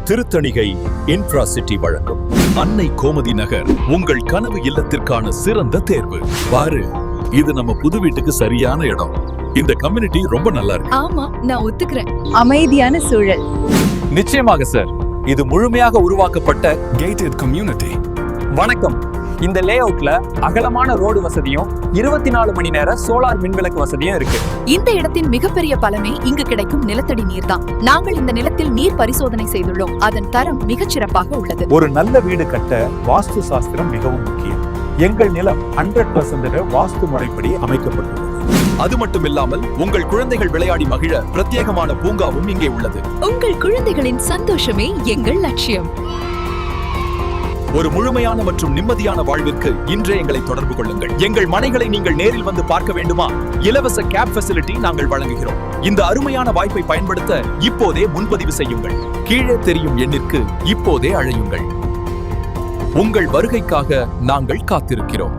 திருத்தணிகை இன்ஃப்ராசிட்டி வழங்கும் அன்னை கோமதி நகர் உங்கள் கனவு இல்லத்திற்கான சிறந்த தேர்வு. பாரு, இது நம்ம புது வீட்டுக்கு சரியான இடம். இந்த கம்யூனிட்டி ரொம்ப நல்லா இருக்கு. ஆமா, நான் ஒத்துக்கிறேன். அமைதியான சூழல். நிச்சயமாக சார், இது முழுமையாக உருவாக்கப்பட்ட gated community. வணக்கம். இந்த லேஅவுட்ல அகலமான ரோடு வசதியும் 24 மணி நேர சோலார் மின்விளக்கு வசதியும் இருக்கு. இந்த இடத்தின் மிகப்பெரிய பலமே இங்கு கிடைக்கும் நிலத்தடி நீர் தான். நாங்கள் இந்த நிலத்தில் நீர் பரிசோதனை செய்துள்ளோம். அதன் தரம் மிகச் சிறப்பாக உள்ளது. ஒரு நல்ல வீடு கட்ட வாஸ்து சாஸ்திரம் மிகவும் முக்கியம். எங்கள் நிலம் 100% வாஸ்து முறைப்படி அமைக்கப்பட்டுள்ளது. அது மட்டும் இல்லாமல் உங்கள் குழந்தைகள் விளையாடி மகிழ பிரத்யேகமான பூங்காவும் இங்கே உள்ளது. உங்கள் குழந்தைகளின் சந்தோஷமே எங்கள் லட்சியம். ஒரு முழுமையான மற்றும் நிம்மதியான வாழ்விற்கு இன்றே எங்களை தொடர்பு கொள்ளுங்கள். எங்கள் மனைகளை நீங்கள் நேரில் வந்து பார்க்க வேண்டுமா? இலவச கேப் ஃபெசிலிட்டி நாங்கள் வழங்குகிறோம். இந்த அருமையான வாய்ப்பை பயன்படுத்த இப்போதே முன்பதிவு செய்யுங்கள். கீழே தெரியும் எண்ணிற்கு இப்போதே அழையுங்கள். உங்கள் வருகைக்காக நாங்கள் காத்திருக்கிறோம்.